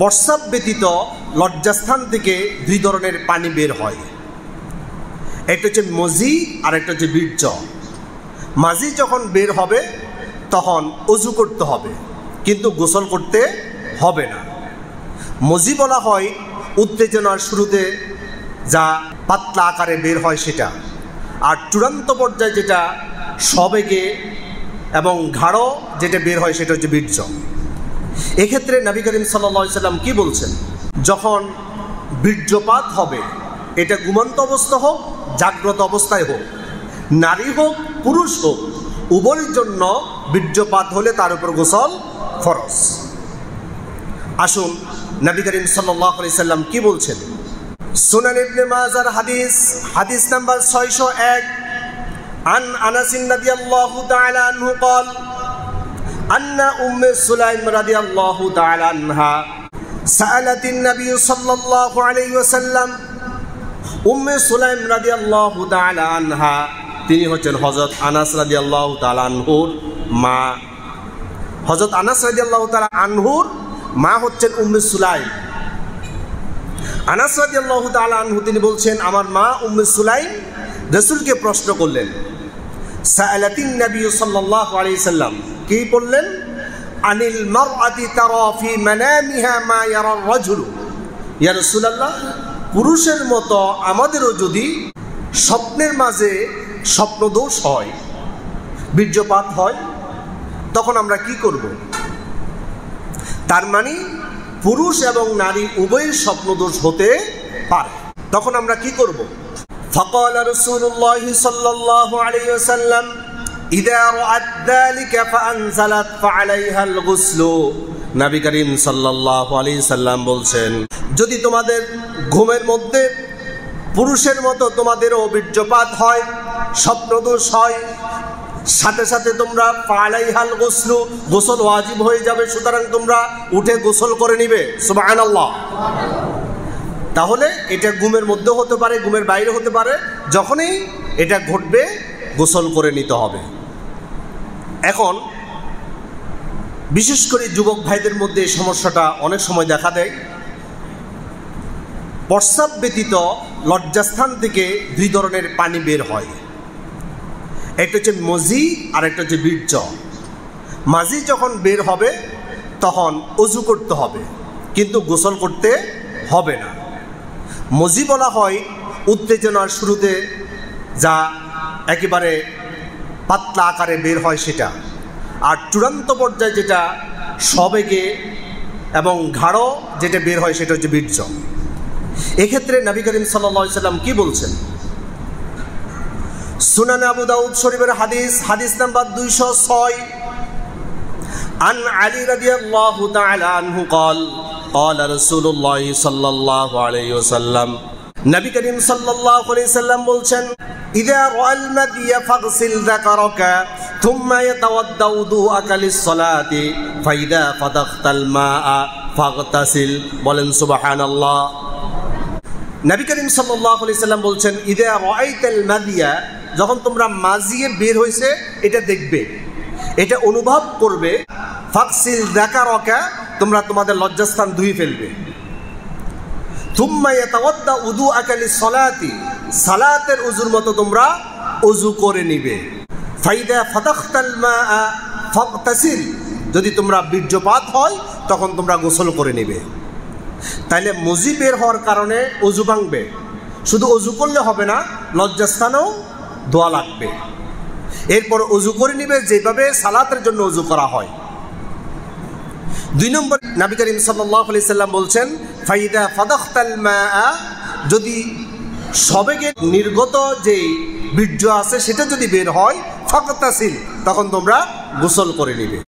প্রস্রাব ব্যতীত লজ্জাস্থান থেকে দুই ধরনের পানি বের হয়। একটা হচ্ছে মজি আর একটা হচ্ছে বীর্য। মাজি যখন বের হবে তখন অজু করতে হবে, কিন্তু গোসল করতে হবে না। মজি বলা হয় উত্তেজনার শুরুতে যা পাতলা আকারে বের হয় সেটা, আর চূড়ান্ত পর্যায়ে যেটা সবেগে এবং ঘাড়ো যেটা বের হয় সেটা হচ্ছে বীর্য। এক্ষেত্রে নবী করিম সাল্লাল্লাহু আলাইহি সাল্লাম কি বলছেন, যখন বীর্যপাত হবে, এটা ঘুমন্ত অবস্থা হোক জাগ্রত অবস্থায় হোক, নারী হোক পুরুষ হোক, উভয়ের জন্য বীর্যপাত হলে তার উপর গোসল ফরজ। আসুন নবী করিম সাল্লাল্লাহু আলাইহি সাল্লাম কি বলছেন। সুনান ইবনে মাজার হাদিস নাম্বার 601 আন আনাস রাদিয়াল্লাহু তাআলা আনহু قال أن أم سليم رضي الله تعالى عنها سألت النبي صلى الله عليه وسلم। উম্মে সুলাইম রাদিয়াল্লাহু তাআলা আনহা তিনি হচ্ছেন হযরত আনাস রাদিয়াল্লাহু তাআলা আনহুর মা। হযরত আনাস রাদিয়াল্লাহু তাআলা আনহুর মা হচ্ছেন উম্মে সুলাইম। আনাস রাদিয়াল্লাহু তাআলা আনহু তিনি বলছেন, আমার মা উম্মে সুলাইম রাসূলকে প্রশ্ন করলেন। সাআলাতিন নবী সাল্লাল্লাহু আলাইহি সাল্লাম কি বললেন, আনিল মারআতি তারা ফি মানামিহা মা ইয়ারা আর-রাজুল। ইয়া রাসূলুল্লাহ, পুরুষের মতো আমাদেরও যদি স্বপ্নের মাঝে স্বপ্নদোষ হয়, বীর্যপাত হয়, তখন আমরা কি করব? তার মানে পুরুষ এবং নারী উভয়ের স্বপ্নদোষ হতে পারে, তখন আমরা কি করব? ফাকাল রাসূলুল্লাহ সাল্লাল্লাহু আলাইহি ওয়াসাল্লাম ইযা রাআত যালিকা ফাআনজালাত ফাআলাইহাল গুসলু। নবী করিম সাল্লাল্লাহু আলাইহি সাল্লাম বলছেন, যদি তোমাদের ঘুমের মধ্যে পুরুষের মতো তোমাদেরও বীর্যপাত হয়, স্বপ্নদোষ হয়, সাথে সাথে তোমরা ফাআলাইহাল গুসলু, গোসল ওয়াজিব হয়ে যাবে, সুতরাং তোমরা উঠে গোসল করে নিবে। সুবহানাল্লাহ। তাহলে এটা ঘুমের মধ্যে হতে পারে, ঘুমের বাইরে হতে পারে, যখনই এটা ঘটবে গোসল করে নিতে হবে। এখন বিশেষ করে যুবক ভাইদের মধ্যে এই সমস্যাটা অনেক সময় দেখা দেয়। প্রস্রাব ব্যতীত লজ্জাস্থান থেকে দুই ধরনের পানি বের হয়। একটা হচ্ছে মজি আর একটা হচ্ছে বীর্য। মাজি যখন বের হবে তখন অজু করতে হবে, কিন্তু গোসল করতে হবে না। মজি বলা হয় উত্তেজনার শুরুতে যা একেবারে পাতলা আকারে বের হয় সেটা, আর চূড়ান্ত পর্যায়ে যেটা সবেগে এবং ঘাড়ো যেটা বের হয় সেটা হচ্ছে বীর্য। এক্ষেত্রে নবী করিম সাল্লাল্লাহু আলাইহি সাল্লাম কি বলছেন। সুনান আবু দাউদ শরীফের হাদিস নাম্বার 206 আন আলী রাদিয়াল্লাহু তাআলা আনহু قال قال رسول الله صلى الله عليه وسلم। নবী করিম সাল্লাল্লাহু আলাইহি সাল্লাম বলছেন, ইযা রাআল মাদিয়া ফাগসিল যাকারাকা থুম্মা ইয়াতাওয়াদ্দা উযুআকা লিস-সালাতি ফাইদা ফাদাখতাল মাআ ফাগতাসিল। বলেন সুবহানাল্লাহ। নবী করিম সাল্লাল্লাহু আলাইহি সাল্লাম বলছেন, ইযা রাআইতাল মাদিয়া, যখন তোমরা মাজিয়ে বের হইছে এটা দেখবে, এটা অনুভব করবে, ফাগসিল যাকারাকা, তোমরা তোমাদের লজ্জাস্থান ধুয়ে ফেলবে। থুম্মা ইয়াতাওয়াদ্দা উযুআকা লিস-সালাতি, সালাতের ওযুর মতো তোমরা ওযু করে নিবে। ফাইদা ফাদাখতাল মাআ ফাগতাসিল, যদি তোমরা বীর্যপাত হয় তখন তোমরা গোসল করে নিবে। তাইলে মজি বের হওয়ার কারণে ওযু ভাঙবে, শুধু ওযু করলে হবে না, লজ্জাস্থানেও ধোয়া লাগবে। এরপর ওযু করে নিবে যেভাবে সালাতের জন্য ওযু করা হয়। 2 নম্বর নবী করিম সাল্লাল্লাহু আলাইহি সাল্লাম বলছেন, ফাইদা ফাদাখতাল মাআ, যদি সবেগে নির্গত যে বীর্য আছে সেটা যদি বের হয়, ফাগতাসিল, তখন তোমরা গোসল করে নিবে।